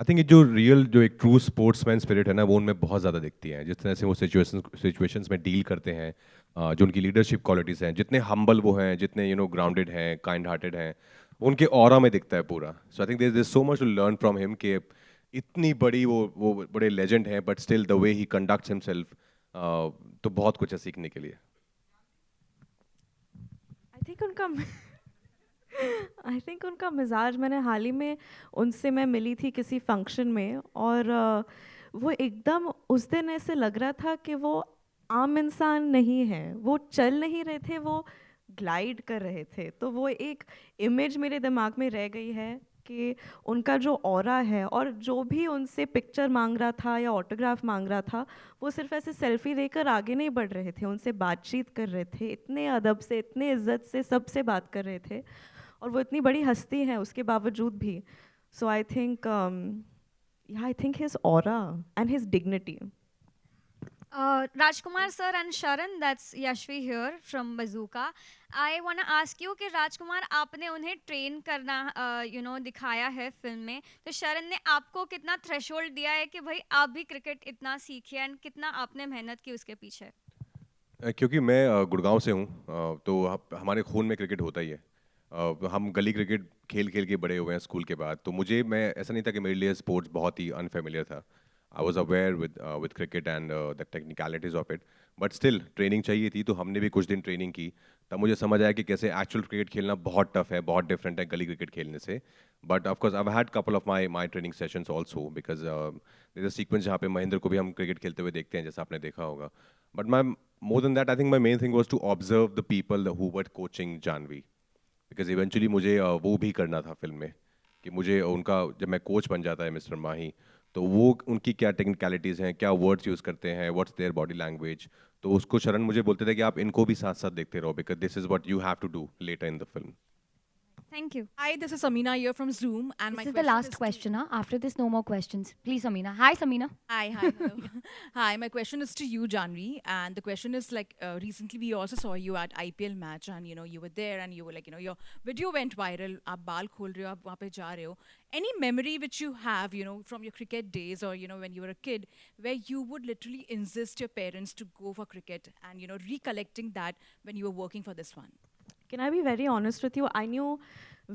I think जो real जो एक ट्रू स्पोर्ट्समैन स्पिरिट है ना वो उनमें बहुत ज़्यादा दिखती है, जिस तरह से वो सिचुएशंस में डील करते हैं, जो उनकी लीडरशिप क्वालिटीज़ हैं, जितने हम्बल वो हैं, जितने ग्राउंडेड हैं, काइंड हार्टेड हैं, उनके ऑरा में दिखता है पूरा. So I think there is so much to learn from him कि इतनी बड़ी वो बड़े लेजेंड हैं, but still the way he conducts himself, तो बहुत कुछ है सीखने के लिए. आई थिंक उनका आई थिंक उनका मिजाज, मैंने हाल ही में उनसे मैं मिली थी किसी फंक्शन में, और वो एकदम उस दिन ऐसे लग रहा था कि वो आम इंसान नहीं है, वो चल नहीं रहे थे, वो ग्लाइड कर रहे थे. तो वो एक इमेज मेरे दिमाग में रह गई है कि उनका जो ऑरा है, और जो भी उनसे पिक्चर मांग रहा था या ऑटोग्राफ मांग रहा था, वो सिर्फ ऐसे सेल्फी लेकर आगे नहीं बढ़ रहे थे, उनसे बातचीत कर रहे थे, इतने अदब से, इतने इज्जत से सबसे बात कर रहे थे, और वो इतनी बड़ी हस्ती है उसके बावजूद भी. So I think I think his aura and his dignity. Rajkumar sir and Sharan, that's Yashvi here from Bazooka. I want to ask you कि राजकुमार आपने उन्हें ट्रेन करना दिखाया है फिल्म में, तो शरण ने आपको कितना थ्रेशोल्ड दिया है कि भाई आप भी क्रिकेट इतना सीखिए, एंड कितना आपने मेहनत की उसके पीछे? क्योंकि मैं गुड़गांव से हूँ, तो हमारे खून में क्रिकेट होता ही है. हम गली क्रिकेट खेल खेल के बड़े हुए हैं स्कूल के बाद, तो मुझे मैं ऐसा नहीं था कि मेरे लिए स्पोर्ट्स बहुत ही अनफेमिलियर था. I was aware with cricket and the technicalities of it, but still training चाहिए थी, तो हमने भी कुछ दिन ट्रेनिंग की. तब मुझे समझ आया कि कैसे एक्चुअल क्रिकेट खेलना बहुत टफ है, बहुत डिफरेंट है गली क्रिकेट खेलने से. But of course I had couple of my training sessions also, because there is a sequence जहाँ पे महेंद्र को भी हम क्रिकेट खेलते हुए देखते हैं, जैसा आपने देखा होगा. But more than that, I think my main thing was to observe the people who were coaching Janvi, because eventually मुझे वो भी करना था फिल्म में, कि मुझे उनका जब मैं कोच बन जाता है मिस्टर माही, तो वो उनकी क्या टेक्निकलिटीज़ हैं, क्या वर्ड्स यूज़ करते हैं, व्हाट्स देयर बॉडी लैंग्वेज. तो उसको शरण मुझे बोलते थे कि आप इनको भी साथ साथ देखते रहो, because this is what you have to do later in the film. Thank you. Hi, this is Samina here from Zoom, and my This is the question last is to- question. Huh? After this, no more questions. Please, Samina. Hi, Samina. Hi, hi, hello. Hi, my question is to you, Janvi, and the question is like recently we also saw you at IPL match, and you were there, and you were like your video went viral. आप बाल खोल रहे हो, आप वहाँ पे जा रहे हो. Any memory which you have, from your cricket days, or when you were a kid, where you would literally insist your parents to go for cricket, and recollecting that when you were working for this one. Can I be very honest with you? I knew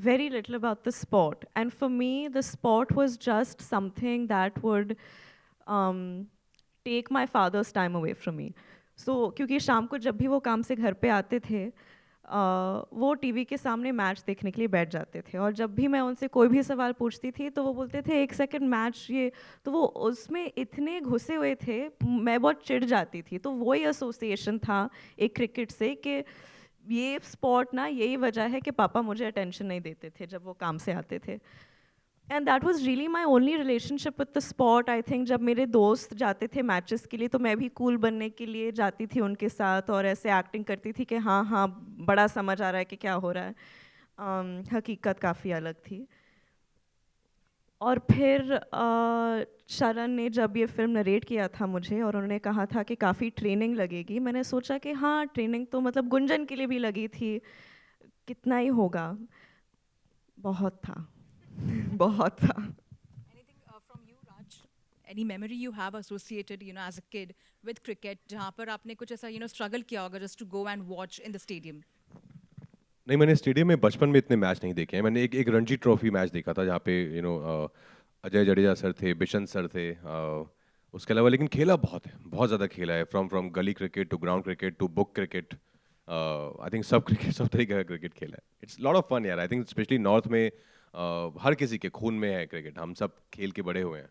very little about the sport. And for me, the sport was just something that would um, take my father's time away from me. So, क्योंकि शाम को जब भी वो काम से घर पे आते थे, वो टीवी के सामने मैच देखने के लिए बैठ जाते थे, और जब भी मैं उनसे कोई भी सवाल पूछती थी तो वो बोलते थे 1 सेकंड मैच ये, तो वो उसमें इतने घुसे हुए थे, मैं बहुत चिढ़ जाती थी. तो वही एसोसिएशन था एक क्रिकेट से कि ये स्पॉट ना, यही वजह है कि पापा मुझे अटेंशन नहीं देते थे जब वो काम से आते थे. And that was really my only relationship with the spot. I think जब मेरे दोस्त जाते थे मैचेस के लिए, तो मैं भी कूल बनने के लिए जाती थी उनके साथ, और ऐसे एक्टिंग करती थी कि हाँ हाँ बड़ा समझ आ रहा है कि क्या हो रहा है. हकीकत काफ़ी अलग थी. और फिर शरण ने जब ये फिल्म नरेट किया था मुझे, और उन्होंने कहा था कि काफ़ी ट्रेनिंग लगेगी, मैंने सोचा कि हाँ ट्रेनिंग तो मतलब गुंजन के लिए भी लगी थी, कितना ही होगा. बहुत था. बहुत था. Anything from you, Raj? Any memory you have associated, as a kid with cricket, जहाँ पर आपने कुछ ऐसा, struggle किया होगा just to go and watch in the stadium? नहीं, मैंने स्टेडियम में बचपन में इतने मैच नहीं देखे हैं. मैंने एक रणजी ट्रॉफी मैच देखा था, जहाँ पे अजय जडेजा सर थे, बिशन सर थे. उसके अलावा लेकिन खेला बहुत है, बहुत ज़्यादा खेला है, फ्रॉम गली cricket to ground cricket to book cricket. I think सब क्रिकेट सब तरीके का क्रिकेट खेला है. इट्स लॉट ऑफ फन यार. आई थिंक स्पेशली नॉर्थ में हर किसी के खून में है क्रिकेट, हम सब खेल के बड़े हुए हैं.